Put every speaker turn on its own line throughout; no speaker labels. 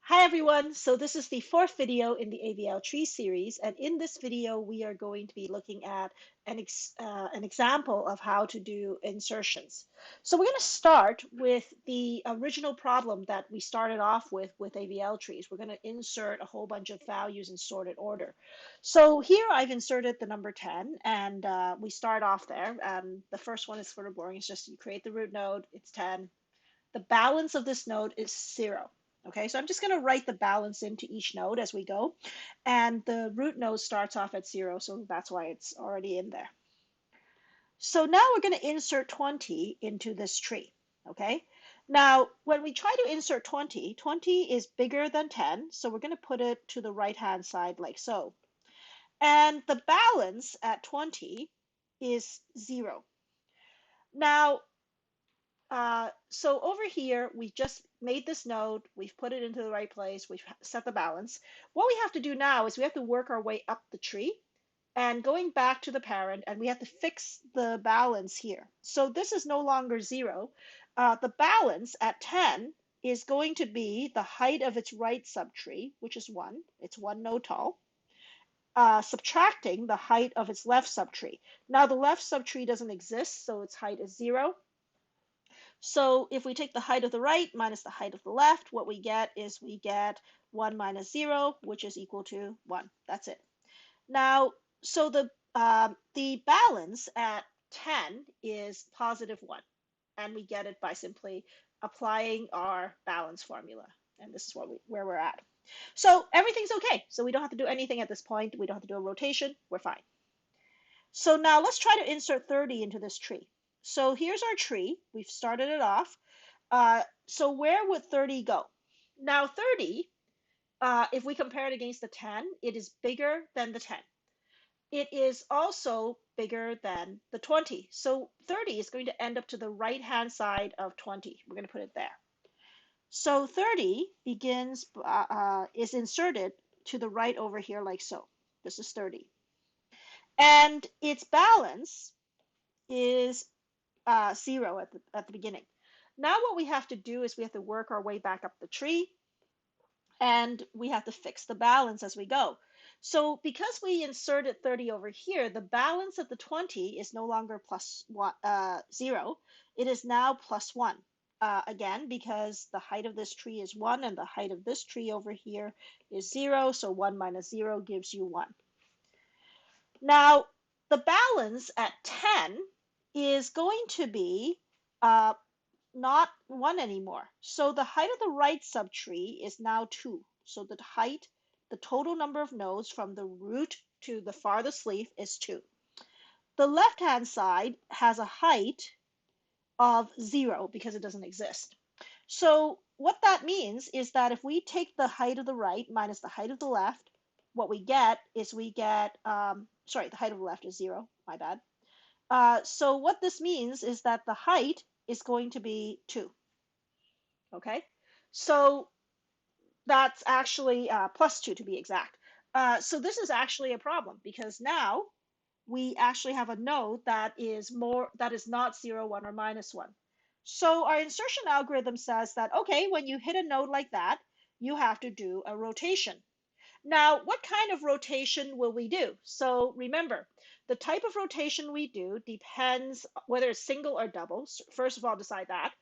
Hi everyone, so this is the fourth video in the AVL tree series, and in this video we are going to be looking at an example of how to do insertions. So we're going to start with the original problem that we started off with AVL trees. We're going to insert a whole bunch of values in sorted order. So here I've inserted the number 10, and we start off there. The first one is sort of boring. It's just you create the root node, it's 10. The balance of this node is 0. Okay, so I'm just going to write the balance into each node as we go. And the root node starts off at 0, so that's why it's already in there. So now we're going to insert 20 into this tree. Okay, now when we try to insert 20, 20 is bigger than 10, so we're going to put it to the right-hand side like so. And the balance at 20 is 0. Now, so over here, we just made this node, we've put it into the right place, we've set the balance. What we have to do now is we have to work our way up the tree and going back to the parent, and we have to fix the balance here. So this is no longer 0. The balance at 10 is going to be the height of its right subtree, which is 1. It's 1 node tall, subtracting the height of its left subtree. Now the left subtree doesn't exist, so its height is 0. So if we take the height of the right minus the height of the left, what we get is we get 1 minus 0, which is equal to 1. That's it. Now, so the balance at 10 is positive 1, and we get it by simply applying our balance formula. And this is where we're at. So everything's okay. So we don't have to do anything at this point. We don't have to do a rotation. We're fine. So now let's try to insert 30 into this tree. So here's our tree. We've started it off. So where would 30 go? Now 30, if we compare it against the 10, it is bigger than the 10. It is also bigger than the 20. So 30 is going to end up to the right-hand side of 20. We're going to put it there. So 30 is inserted to the right over here like so. This is 30. And its balance is 0 at the beginning. Now what we have to do is we have to work our way back up the tree, and we have to fix the balance as we go. So because we inserted 30 over here, the balance of the 20 is no longer plus 0. It is now plus 1. Again, because the height of this tree is 1 and the height of this tree over here is 0, so 1 minus 0 gives you 1. Now, the balance at 10 is going to be not 1 anymore. So the height of the right subtree is now 2. So the height, the total number of nodes from the root to the farthest leaf is 2. The left-hand side has a height of 0 because it doesn't exist. So what that means is that if we take the height of the right minus the height of the left, what we get is sorry, the height of the left is 0, my bad. So what this means is that the height is going to be 2. Okay, so that's actually plus 2 to be exact. So this is actually a problem because now we actually have a node that is not 0, 1, or minus 1. So our insertion algorithm says that, okay, when you hit a node like that, you have to do a rotation. Now, what kind of rotation will we do? So remember, the type of rotation we do depends whether it's single or double. First of all, decide that.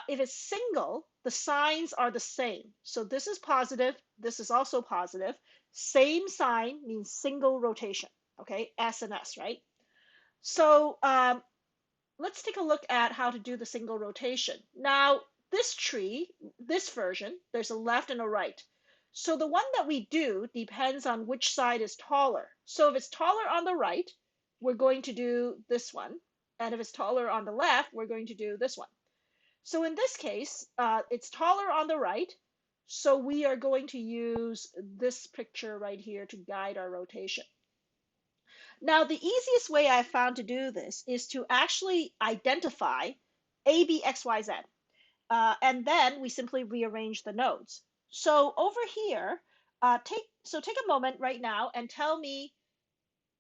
If it's single, the signs are the same. So this is positive, this is also positive. Same sign means single rotation, okay? S and S, right? So let's take a look at how to do the single rotation. Now, this tree, this version, there's a left and a right. So the one that we do depends on which side is taller. So if it's taller on the right, we're going to do this one. And if it's taller on the left, we're going to do this one. So in this case, it's taller on the right. So we are going to use this picture right here to guide our rotation. Now, the easiest way I've found to do this is to actually identify A, B, X, Y, Z. And then we simply rearrange the nodes. So over here, take a moment right now and tell me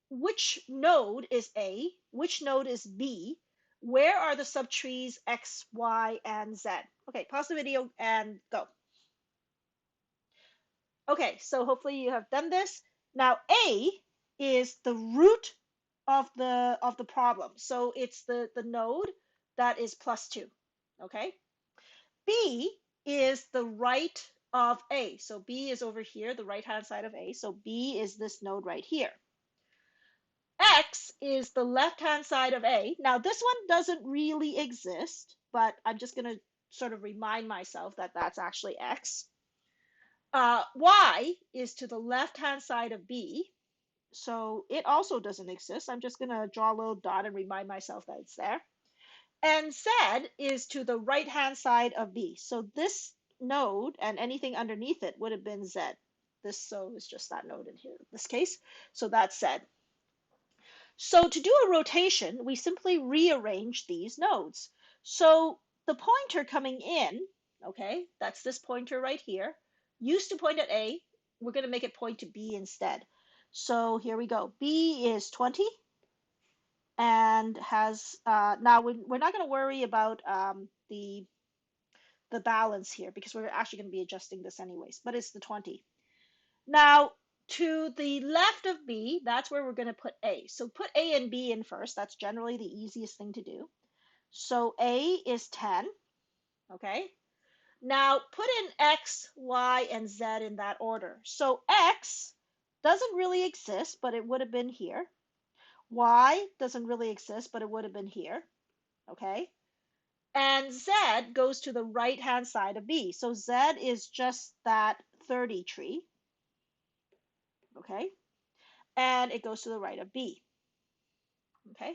which node is A, which node is B, where are the subtrees X, Y, and Z? Okay, pause the video and go. Okay, so hopefully you have done this. Now A is the root of the problem. So it's the node that is +2. Okay? B is the right of A. So B is over here, the right-hand side of A. So B is this node right here. X is the left-hand side of A. Now this one doesn't really exist, but I'm just going to sort of remind myself that that's actually X. Y is to the left-hand side of B, so it also doesn't exist. I'm just going to draw a little dot and remind myself that it's there. And Z is to the right-hand side of B. So this node and anything underneath it would have been Z. This so is just that node in here in this case. So that's Z. So to do a rotation, we simply rearrange these nodes. So the pointer coming in, okay, that's this pointer right here, used to point at A. We're going to make it point to B instead. So here we go. B is 20 and has, now we're not going to worry about the balance here because we're actually going to be adjusting this anyways, but it's the 20. Now, to the left of B, that's where we're going to put A. So put A and B in first. That's generally the easiest thing to do. So A is 10, okay? Now put in X, Y, and Z in that order. So X doesn't really exist, but it would have been here. Y doesn't really exist, but it would have been here, okay? And Z goes to the right-hand side of B. So Z is just that 30 tree, okay? And it goes to the right of B. Okay,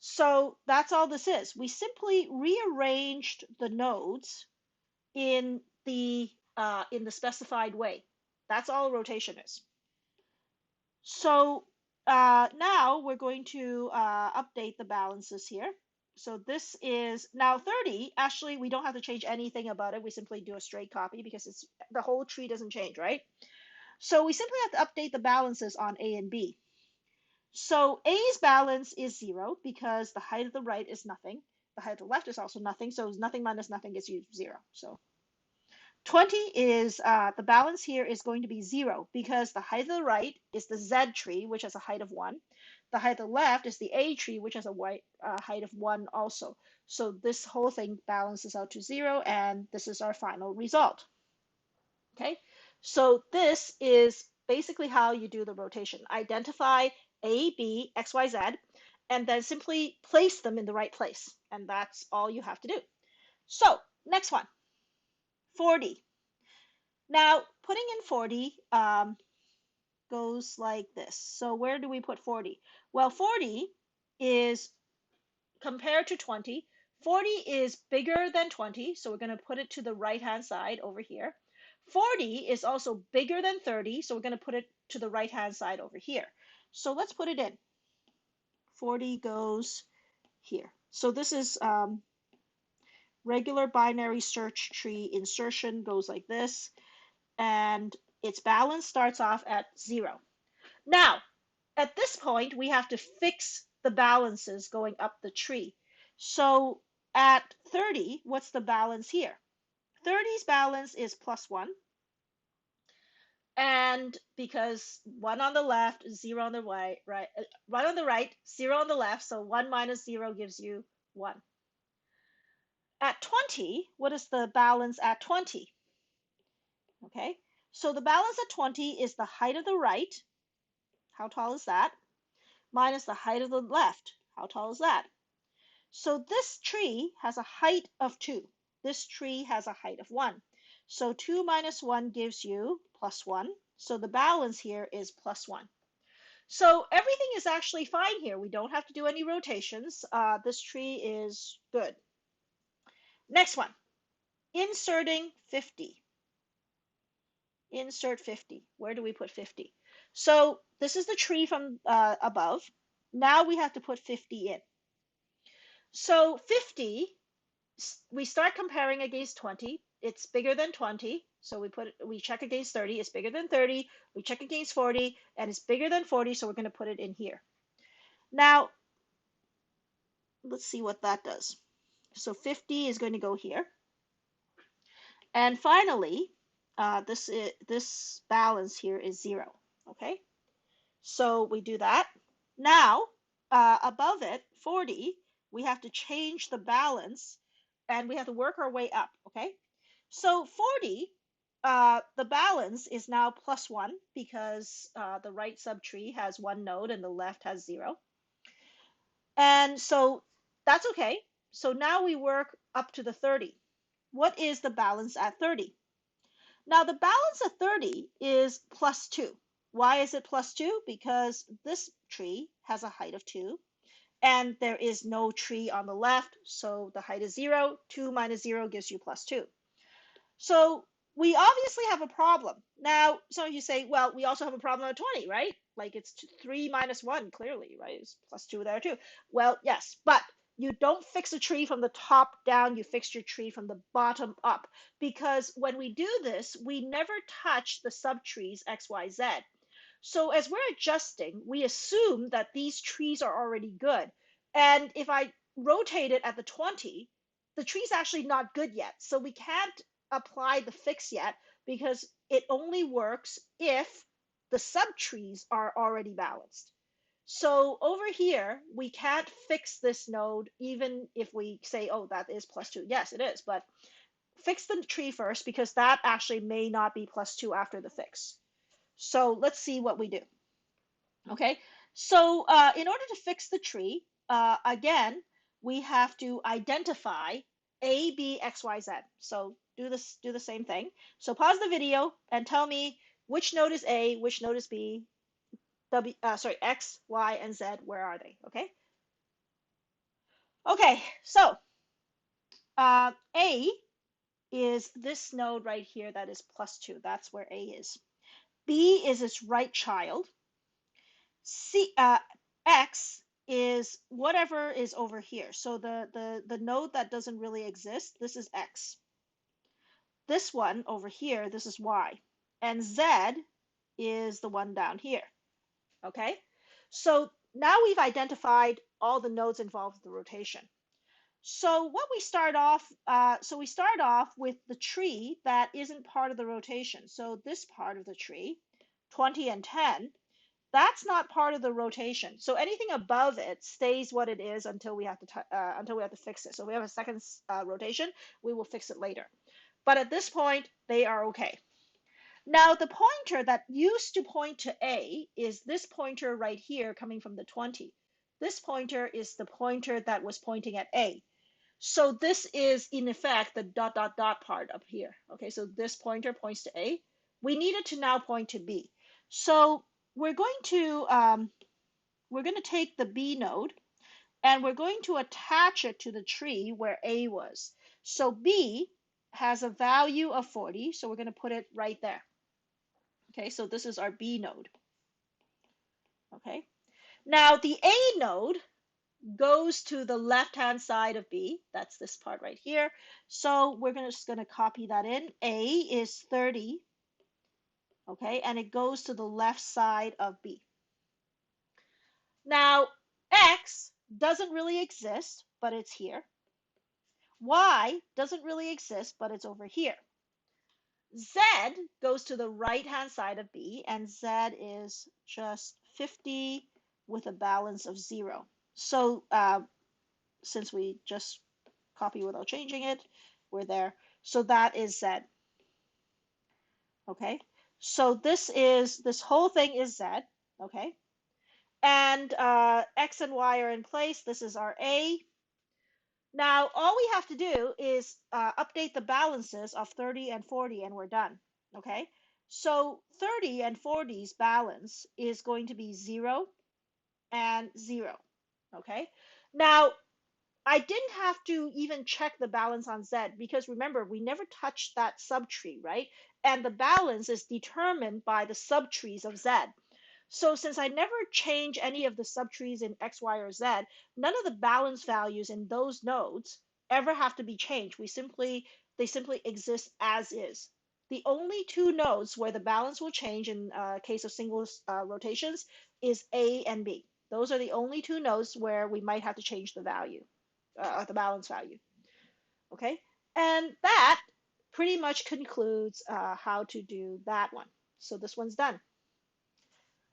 so that's all this is. We simply rearranged the nodes in the specified way. That's all rotation is. So now we're going to update the balances here. So this is now 30. Actually, we don't have to change anything about it. We simply do a straight copy because it's the whole tree doesn't change, right? So we simply have to update the balances on A and B. So A's balance is 0 because the height of the right is nothing. The height of the left is also nothing. So nothing minus nothing gets you 0. So 20 is, the balance here is going to be 0 because the height of the right is the Z tree, which has a height of 1. The height of the left is the A tree, which has a height of 1 also. So this whole thing balances out to 0, and this is our final result. Okay, so this is basically how you do the rotation. Identify A, B, X, Y, Z, and then simply place them in the right place. And that's all you have to do. So next one, 40. Now, putting in 40 goes like this. So where do we put 40? Well, 40 is compared to 20. 40 is bigger than 20, so we're going to put it to the right-hand side over here. 40 is also bigger than 30, so we're going to put it to the right-hand side over here. So let's put it in. 40 goes here. So this is regular binary search tree insertion goes like this, and its balance starts off at 0. Now, at this point, we have to fix the balances going up the tree. So at 30, what's the balance here? 30's balance is +1. And because 1 on the left, 0 on the right, 1 on the right, 0 on the left, so 1 minus 0 gives you 1. At 20, what is the balance at 20? Okay, so the balance at 20 is the height of the right. How tall is that? Minus the height of the left. How tall is that? So this tree has a height of 2. This tree has a height of 1. So 2 minus 1 gives you +1. So the balance here is +1. So everything is actually fine here. We don't have to do any rotations. This tree is good. Next one, inserting 50. Insert 50. Where do we put 50? So this is the tree from above. Now we have to put 50 in. So 50, we start comparing against 20. It's bigger than 20. So we check against 30. It's bigger than 30. We check against 40, and it's bigger than 40. So we're going to put it in here. Now, let's see what that does. So 50 is going to go here. And finally, this balance here is 0. Okay, so we do that. Now, above it, 40, we have to change the balance, and we have to work our way up. Okay, so 40, the balance is now +1 because the right subtree has 1 node and the left has 0. And so that's okay. So now we work up to the 30. What is the balance at 30? Now the balance at 30 is +2. Why is it +2? Because this tree has a height of 2, and there is no tree on the left, so the height is 0. 2 minus 0 gives you +2. So we obviously have a problem. Now, some of you say, well, we also have a problem at 20, right? Like it's 3 minus 1, clearly, right? It's +2 there too. Well, yes, but you don't fix a tree from the top down, you fix your tree from the bottom up. Because when we do this, we never touch the subtrees x, y, z. So as we're adjusting, we assume that these trees are already good. And if I rotate it at the 20, the tree's actually not good yet. So we can't apply the fix yet because it only works if the subtrees are already balanced. So over here, we can't fix this node even if we say, oh, that is +2. Yes, it is, but fix the tree first because that actually may not be +2 after the fix. So let's see what we do. Okay, so in order to fix the tree, again, we have to identify A, B, X, Y, Z. So do the same thing. So pause the video and tell me which node is A, which node is B, X, Y, and Z. Where are they? Okay. Okay, so A is this node right here that is +2. That's where A is. B is its right child. X is whatever is over here. So the node that doesn't really exist, this is X. This one over here, this is Y. And Z is the one down here. Okay? So now we've identified all the nodes involved with the rotation. So what we start off, we start off with the tree that isn't part of the rotation. So this part of the tree, 20 and 10, that's not part of the rotation. So anything above it stays what it is until we have to fix it. So if we have a second rotation, we will fix it later. But at this point, they are okay. Now the pointer that used to point to A is this pointer right here coming from the 20. This pointer is the pointer that was pointing at A. So this is in effect the ... part up here. Okay, so this pointer points to A. We need it to now point to B. So we're going to take the B node and we're going to attach it to the tree where A was. So B has a value of 40, so we're going to put it right there. Okay, so this is our B node. Okay, now the A node goes to the left-hand side of B. That's this part right here. So we're just going to copy that in. A is 30. Okay, and it goes to the left side of B. Now, X doesn't really exist, but it's here. Y doesn't really exist, but it's over here. Z goes to the right-hand side of B, and Z is just 50 with a balance of 0. So since we just copy without changing it, we're there. So that is Z. Okay, so this whole thing is Z. Okay, and X and Y are in place. This is our A. Now all we have to do is update the balances of 30 and 40 and we're done. Okay, so 30 and 40's balance is going to be 0 and 0. Okay, now I didn't have to even check the balance on Z because remember, we never touched that subtree, right? And the balance is determined by the subtrees of Z. So since I never change any of the subtrees in X, Y, or Z, none of the balance values in those nodes ever have to be changed. They simply exist as is. The only two nodes where the balance will change in case of single rotations is A and B. Those are the only two nodes where we might have to change the value, the balance value. Okay, and that pretty much concludes how to do that one. So this one's done.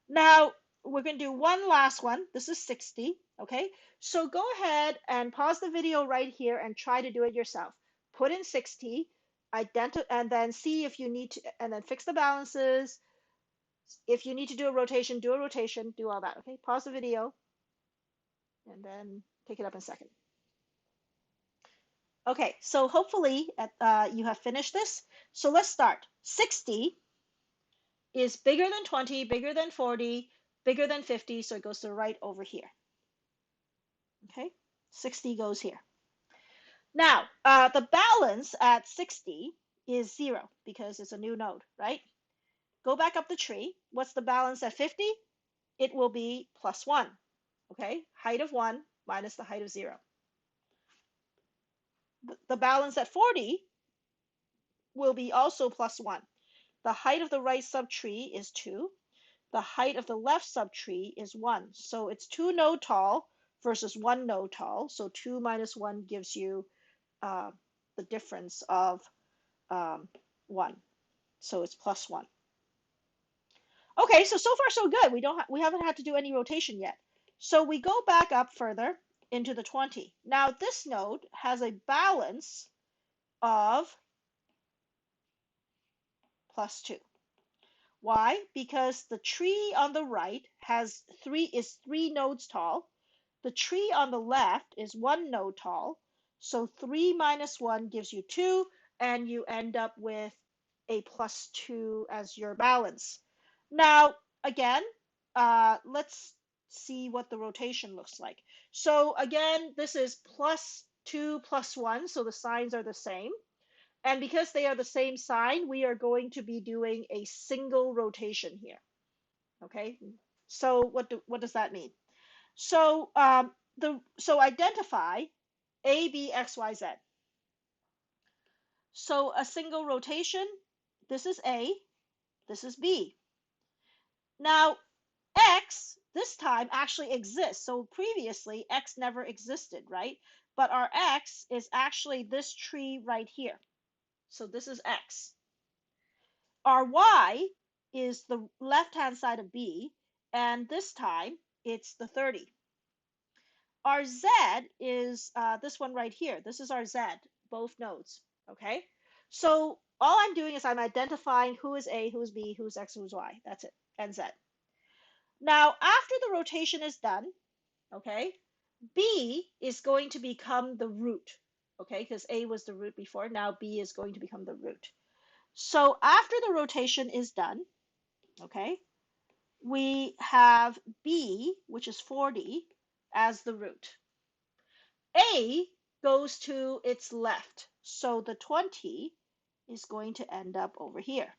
Now we're going to do one last one. This is 60. Okay, so go ahead and pause the video right here and try to do it yourself. Put in 60, and then see if you need to, and then fix the balances. If you need to do a rotation, do a rotation, do all that. Okay, pause the video and then pick it up in a second. Okay, so hopefully you have finished this. So let's start. 60 is bigger than 20, bigger than 40, bigger than 50, so it goes to the right over here. Okay, 60 goes here. Now, the balance at 60 is 0 because it's a new node, right? Go back up the tree. What's the balance at 50? It will be plus 1. Okay, height of 1 minus the height of 0. The balance at 40 will be also plus 1. The height of the right subtree is 2. The height of the left subtree is 1. So it's 2 node tall versus 1 node tall. So 2 minus 1 gives you the difference of 1. So it's plus 1. Okay, so far so good. We haven't had to do any rotation yet. So we go back up further into the 20. Now this node has a balance of plus 2. Why? Because the tree on the right is 3 nodes tall. The tree on the left is 1 node tall. So 3 minus 1 gives you 2, and you end up with a plus 2 as your balance. Now, again, let's see what the rotation looks like. So again, this is plus 2 plus 1, so the signs are the same. And because they are the same sign, we are going to be doing a single rotation here. Okay, so what does that mean? So so identify A, B, X, Y, Z. So a single rotation, this is A, this is B. Now X this time actually exists. So previously X never existed, right? But our X is actually this tree right here. So this is X. Our Y is the left-hand side of B, and this time it's the 30. Our Z is this one right here. This is our Z, both nodes, okay? So all I'm doing is I'm identifying who is A, who is B, who's X, who's Y. That's it, and Z. Now, after the rotation is done, okay, B is going to become the root, okay, because A was the root before. Now B is going to become the root. So after the rotation is done, okay, we have B, which is 40, as the root. A goes to its left, so the 20 is going to end up over here.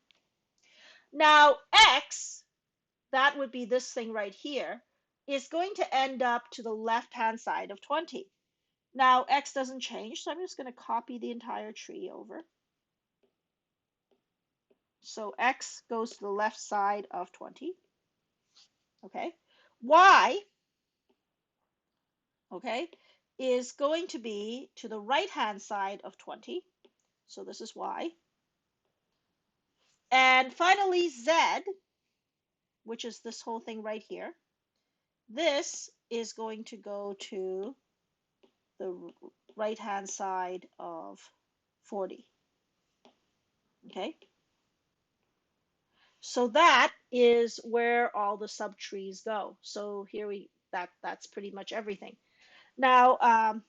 Now X, that would be this thing right here, is going to end up to the left-hand side of 20. Now X doesn't change, so I'm just going to copy the entire tree over. So X goes to the left side of 20. Okay. Y, okay, is going to be to the right-hand side of 20. So this is Y. And finally, Z, which is this whole thing right here, this is going to go to the right-hand side of 40. Okay? So that is where all the subtrees go. So here that's pretty much everything. Now,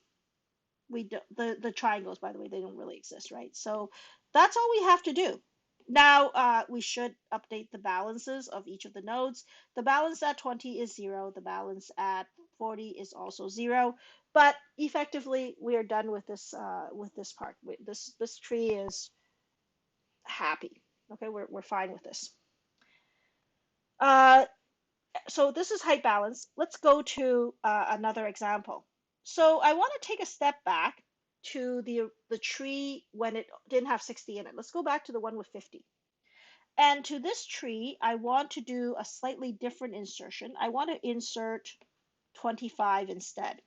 the triangles, by the way, they don't really exist, right? So that's all we have to do. Now we should update the balances of each of the nodes. The balance at 20 is 0. The balance at 40 is also 0. But effectively, we are done with this part. This tree is happy. Okay, we're fine with this. So this is height balance. Let's go to another example. So I want to take a step back to the tree when it didn't have 60 in it. Let's go back to the one with 50. And to this tree, I want to do a slightly different insertion. I want to insert 25 instead.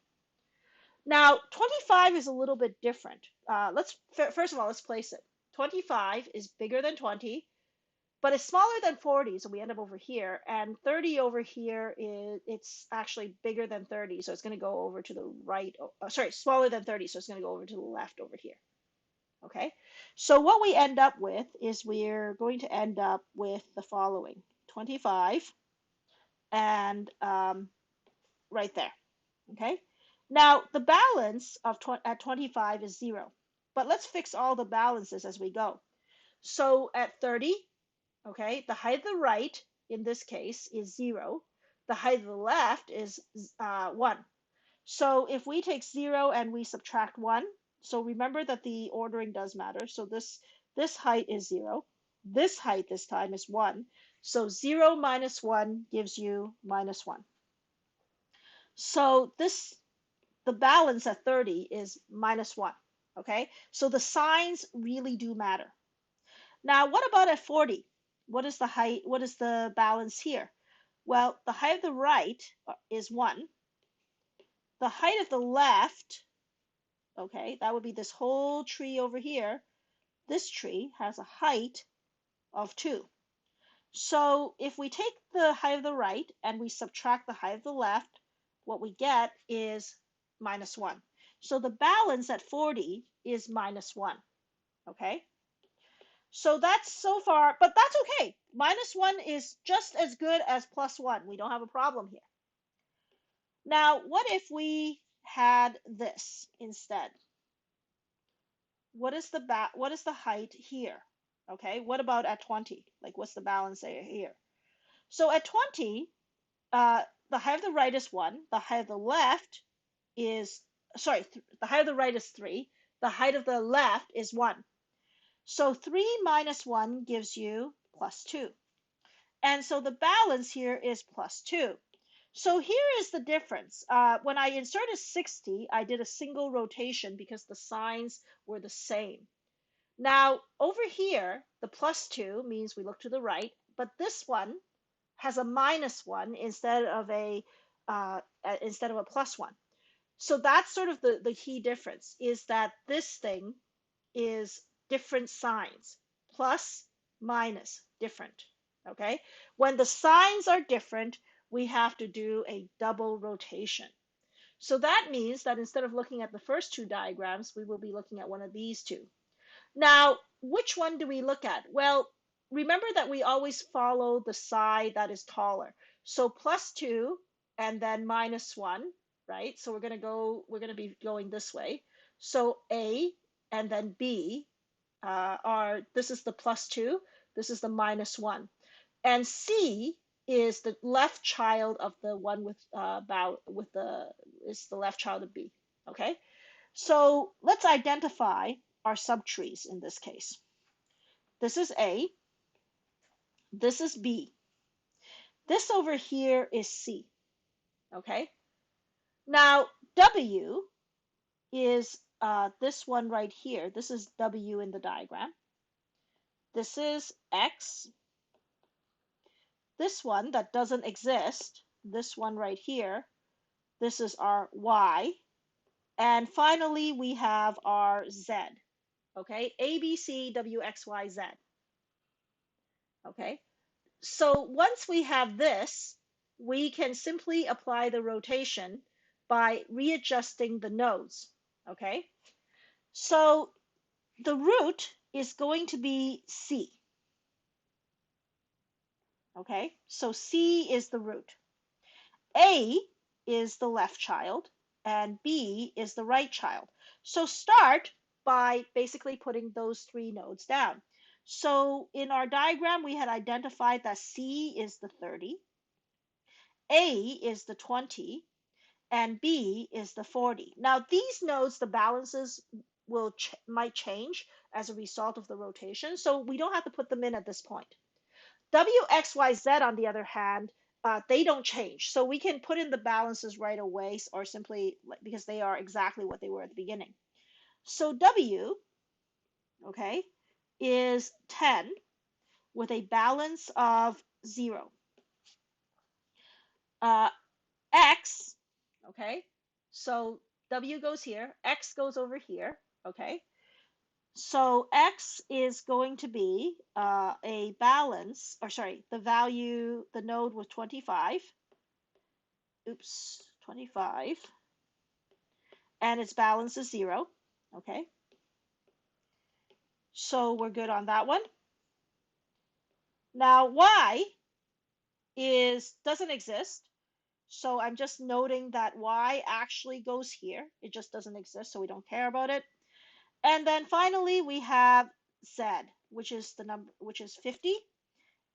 Now, 25 is a little bit different. First of all, let's place it. 25 is bigger than 20, but it's smaller than 40, so we end up over here. And 30 over here it's actually bigger than 30, so it's going to go over to the right. Sorry, smaller than 30, so it's going to go over to the left over here. Okay, so what we end up with is we're going to end up with the following: 25 and right there. Okay, now the balance of at 25 is 0, but let's fix all the balances as we go. So at 30, okay, the height of the right in this case is 0. The height of the left is 1. So if we take 0 and we subtract 1, so remember that the ordering does matter. So this height is 0. This height this time is 1. So 0 minus 1 gives you minus 1. So the balance at 30 is minus 1. Okay, so the signs really do matter. Now, what about at 40? What is the height? What is the balance here? Well, the height of the right is 1. The height of the left, okay, that would be this whole tree over here. This tree has a height of 2. So if we take the height of the right and we subtract the height of the left, what we get is minus 1. So the balance at 40 is minus 1, okay? So that's so far, but that's okay. Minus 1 is just as good as plus 1. We don't have a problem here. Now, what if we had this instead? What is the height here? Okay, what about at 20? Like, what's the balance here? So at 20, the height of the right is 1. The height of the left is, sorry, the height of the right is 3. The height of the left is 1. So 3 minus 1 gives you plus 2. And so the balance here is plus 2. So here is the difference. When I inserted 60, I did a single rotation because the signs were the same. Now, over here, the plus 2 means we look to the right, but this one has a minus 1 instead of a plus 1. So that's sort of the key difference, is that this thing is different signs, plus, minus, different. Okay, when the signs are different, we have to do a double rotation. So that means that instead of looking at the first two diagrams, we will be looking at one of these two. Now, which one do we look at? Well, remember that we always follow the side that is taller. So plus 2 and then minus 1, right? So we're going to be going this way. So A and then B this is the plus 2, this is the minus 1. And C is the left child of the one is the left child of B. Okay, so let's identify our subtrees in this case. This is A, this is B. This over here is C. Okay, now W is this one right here. This is W in the diagram. This is X. This one that doesn't exist, this one right here, this is our Y. And finally, we have our Z. Okay, A, B, C, W, X, Y, Z. Okay, so once we have this, we can simply apply the rotation by readjusting the nodes. Okay, so the root is going to be C. Okay, so C is the root. A is the left child and B is the right child. So start by basically putting those three nodes down. So in our diagram, we had identified that C is the 30, A is the 20, and B is the 40. Now these nodes, the balances might change as a result of the rotation, so we don't have to put them in at this point. W, X, Y, Z, on the other hand, they don't change. So we can put in the balances right away or simply because they are exactly what they were at the beginning. So W, okay, is 10 with a balance of 0. X, okay, so W goes here, X goes over here, okay. So X is going to be a balance, or sorry, the value, the node was 25. Oops, 25. And its balance is 0. Okay. So we're good on that one. Now Y doesn't exist. So I'm just noting that Y actually goes here. It just doesn't exist, so we don't care about it. And then finally we have Z, which is the number, which is 50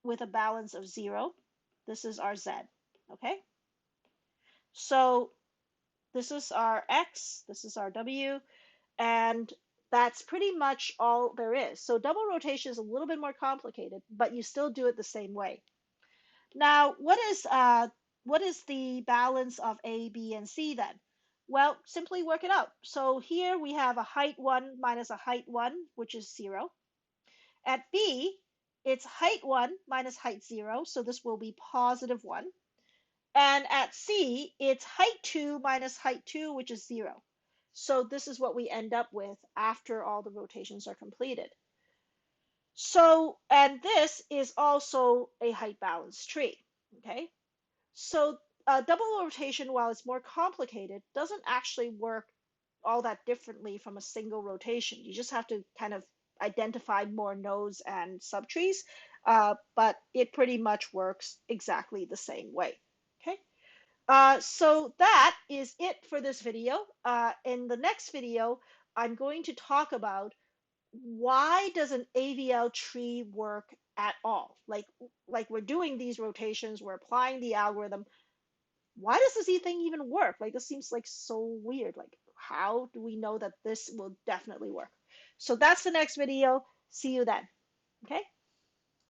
with a balance of 0. This is our Z. Okay. So this is our X, this is our W, and that's pretty much all there is. So double rotation is a little bit more complicated, but you still do it the same way. Now, what is the balance of A, B, and C then? Well, simply work it out. So here we have a height 1 minus a height 1, which is 0. At B, it's height 1 minus height 0, so this will be positive 1. And at C, it's height 2 minus height 2, which is 0. So this is what we end up with after all the rotations are completed. So, and this is also a height balance tree, okay? So double rotation, while it's more complicated, doesn't actually work all that differently from a single rotation. You just have to kind of identify more nodes and subtrees, but it pretty much works exactly the same way, okay? So that is it for this video. In the next video, I'm going to talk about why does an AVL tree work at all? Like we're doing these rotations, we're applying the algorithm. Why does this thing even work? Like this seems like so weird. Like how do we know that this will definitely work? So that's the next video. See you then. Okay.